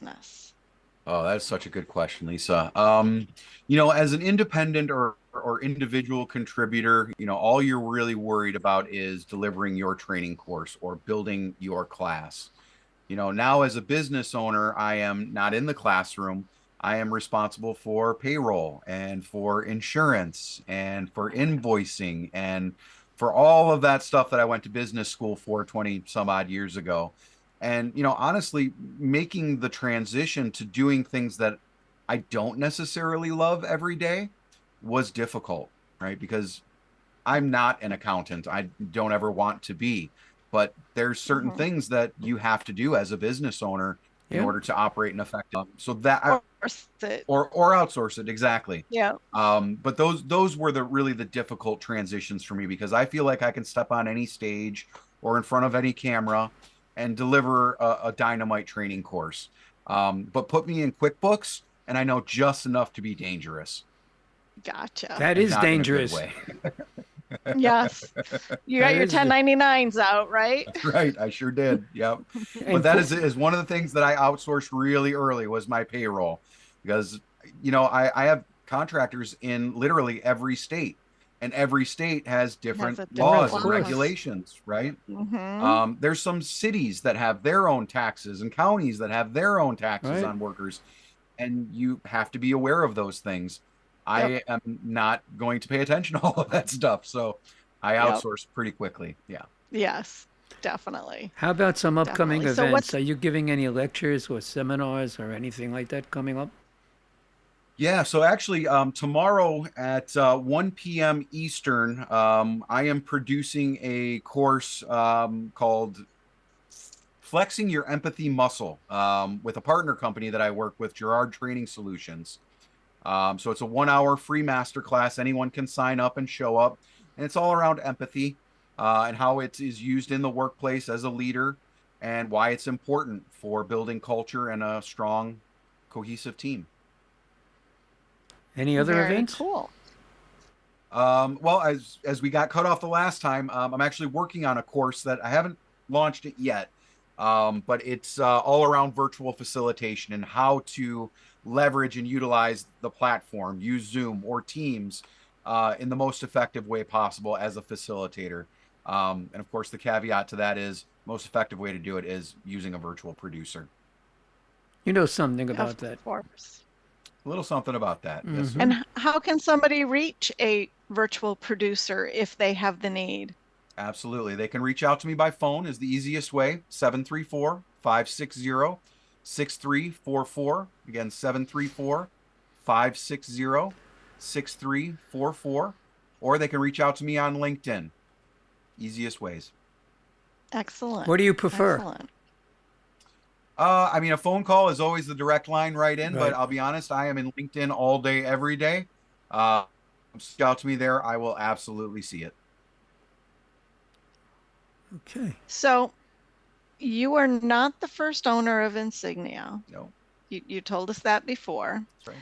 business? Oh, that's such a good question, Lisa. As an independent or individual contributor, all you're really worried about is delivering your training course or building your class. Now as a business owner, I am not in the classroom. I am responsible for payroll and for insurance and for invoicing and for all of that stuff that I went to business school for 20 some odd years ago. And, honestly, making the transition to doing things that I don't necessarily love every day was difficult, right? Because I'm not an accountant. I don't ever want to be, but there's certain Hmm. things that you have to do as a business owner in Yeah. order to operate an effective. So that Or it. or outsource it exactly. Yeah. But those were the really the difficult transitions for me because I feel like I can step on any stage or in front of any camera and deliver a dynamite training course. But put me in QuickBooks and I know just enough to be dangerous Gotcha. That and is not in a good dangerous. way. Yes. You got That your is, 1099s out, right? That's right. I sure did. Yep. But and that po- is one of the things that I outsourced really early was my payroll because I have contractors in literally every state and every state has Has different a oh, different of laws and laws. course. regulations, right? Hmm. There's some cities that have their own taxes and counties that have their own taxes Right. on workers, and you have to be aware of those things. Yep. I am not going to pay attention to all of that stuff, so I Yep. outsource pretty quickly. Yeah. Yes, definitely. How about some upcoming Definitely. So events? what's Are you giving any lectures or seminars or anything like that coming up? Yeah, so actually, tomorrow at 1 p.m. Eastern, I am producing a course called Flexing Your Empathy Muscle with a partner company that I work with, Gerard Training Solutions. So it's a 1 hour free masterclass. Anyone can sign up and show up. And it's all around empathy and how it is used in the workplace as a leader and why it's important for building culture and a strong, cohesive team. Any other very events? cool. Well, as we got cut off the last time, I'm actually working on a course that I haven't launched it yet, but it's all around virtual facilitation and how to leverage and utilize the platform, use Zoom or Teams in the most effective way possible as a facilitator. And of course, the caveat to that is most effective way to do it is using a virtual producer. You know something Of about that. course. A little something about that. Yes, sir. Hmm. And how can somebody reach a virtual producer if they have the need? Absolutely. They can reach out to me by phone is the easiest way. 734-560-6344. Again, 734-560-6344. Or they can reach out to me on LinkedIn. Easiest ways. Excellent. What do you prefer? Excellent. I mean, a phone call is always the direct line right in, but Right. I'll be honest, I am in LinkedIn all day, every day. Reach out to me there. I will absolutely see it. Okay. So you are not the first owner of Insignia. No, You told us that before. that's right.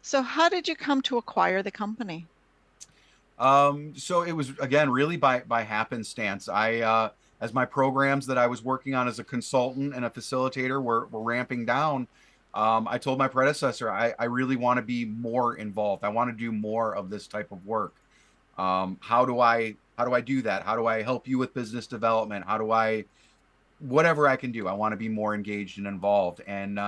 So how did you come to acquire the company? So it was again really by happenstance. As my programs that I was working on as a consultant and a facilitator were ramping down, I told my predecessor I really want to be more involved. I want to do more of this type of work. How do I do that? How do I help you with business development? How do I whatever I can do? I want to be more engaged and involved. And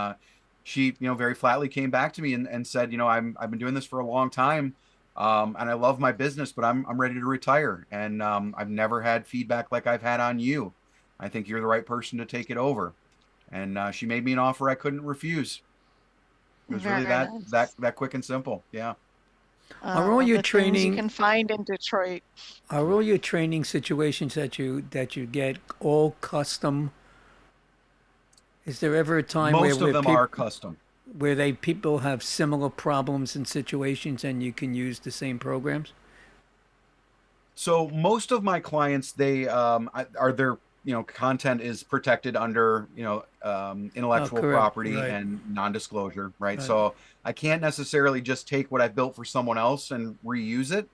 she, very flatly came back to me and said, I've been doing this for a long time. And I love my business, but I'm ready to retire. And I've never had feedback like I've had on you. I think you're the right person to take it over. And she made me an offer I couldn't refuse. It was really Very nice. that quick and simple. Yeah. Are all your The things you training can find in Detroit. are all your training situations that you get all custom? Is there ever a time where Most of them are custom. people have similar problems and situations and you can use the same programs? So most of my clients, they are their content is protected under Oh, intellectual correct. property Right. and non-disclosure, right? Right. So I can't necessarily just take what I've built for someone else and reuse it.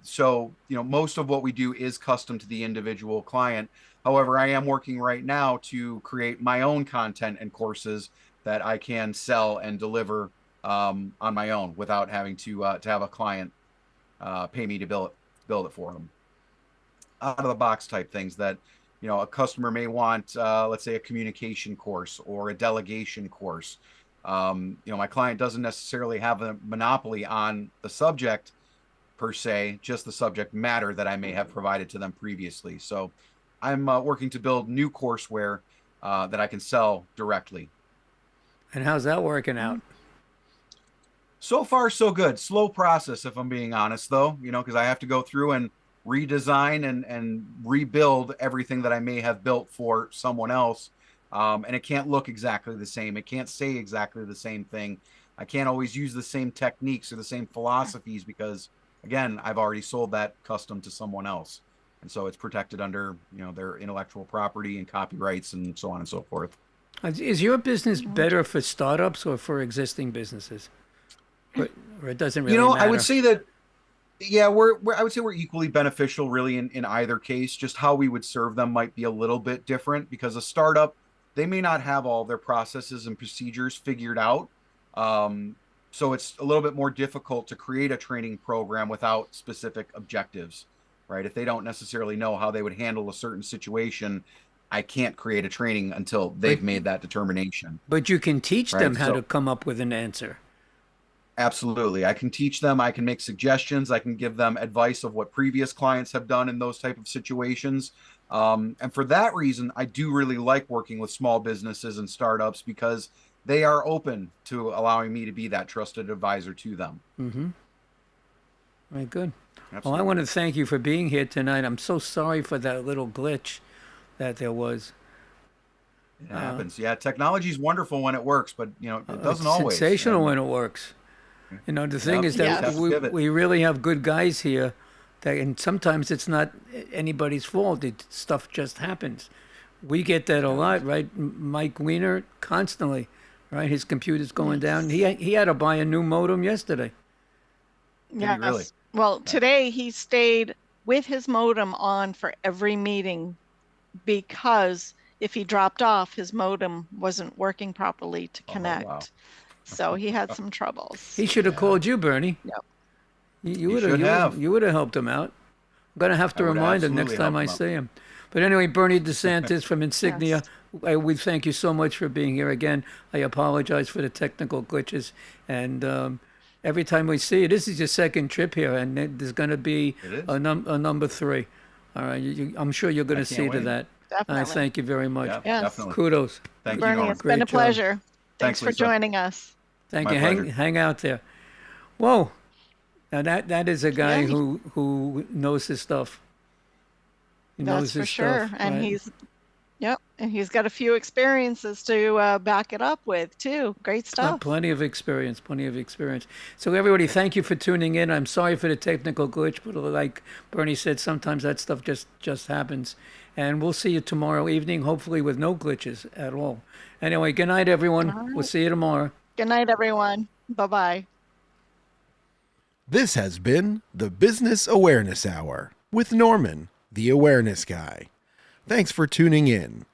So most of what we do is custom to the individual client. However, I am working right now to create my own content and courses that I can sell and deliver on my own without having to have a client pay me to build it for them. Out of the box type things that, you know, a customer may want, let's say a communication course or a delegation course. You know, my client doesn't necessarily have a monopoly on the subject per se, just the subject matter that I may have provided to them previously. So I'm working to build new courseware that I can sell directly. And how's that working out? So far, so good. Slow process, if I'm being honest, though, you know, because I have to go through and redesign and rebuild everything that I may have built for someone else. And it can't look exactly the same. It can't say exactly the same thing. I can't always use the same techniques or the same philosophies because, again, I've already sold that custom to someone else. And so it's protected under, you know, their intellectual property and copyrights and so on and so forth. Is your business better for startups or for existing businesses? Or it doesn't really You know, matter? I would say that, yeah, I would say we're equally beneficial really in either case. Just how we would serve them might be a little bit different because a startup, they may not have all their processes and procedures figured out. So it's a little bit more difficult to create a training program without specific objectives, right? If they don't necessarily know how they would handle a certain situation, I can't create a training until they've made that determination. But you can teach them Right, how so- to come up with an answer. Absolutely. I can teach them, I can make suggestions, I can give them advice of what previous clients have done in those type of situations. And for that reason, I do really like working with small businesses and startups because they are open to allowing me to be that trusted advisor to them. Very good. Well, Absolutely. I want to thank you for being here tonight. I'm so sorry for that little glitch that there was. It happens. Yeah, technology is wonderful when it works, but you know, it doesn't It's always. sensational And- when it works. You know, the thing Yep, is that Yes. have to give it. we really have good guys here, that, and sometimes it's not anybody's fault. Stuff just happens. We get that a lot, right? Mike Weiner constantly, right? His computer's going down. He had to buy a new modem yesterday. Yes. really? Well, today he stayed with his modem on for every meeting because if he dropped off, his modem wasn't working properly to connect. wow. So he had some troubles. He should have called you, Bernie. Yep. You He would should have. You would have helped him out. I'm gonna have to I would remind him next absolutely time help I him out. see him. But anyway, Bernie DeSantis from Insignia, we thank you so much for being here again. I apologize for the technical glitches, and every time we see you, this is your second trip here, and there's going to be It is. a number 3. All right, I'm sure you're going to can't see to wait. that. I Definitely. thank you very much. Yeah, Yes. definitely. Kudos. Thank you, Bernie, Norm. it's Great been a job. pleasure. Thanks, Thanks for Lisa. joining us. Thank My you. pleasure. Hang out there. Whoa. Now that is a guy Yeah. who knows his stuff. He That's knows for his sure. stuff. And right? he's got a few experiences to back it up with too. Great stuff. Plenty of experience, plenty of experience. So everybody, thank you for tuning in. I'm sorry for the technical glitch, but like Bernie said, sometimes that stuff just happens. And we'll see you tomorrow evening, hopefully with no glitches at all. Anyway, good night, everyone. All We'll right. see you tomorrow. Good night, everyone. Bye-bye. This has been the Business Awareness Hour with Norman, the Awareness Guy. Thanks for tuning in.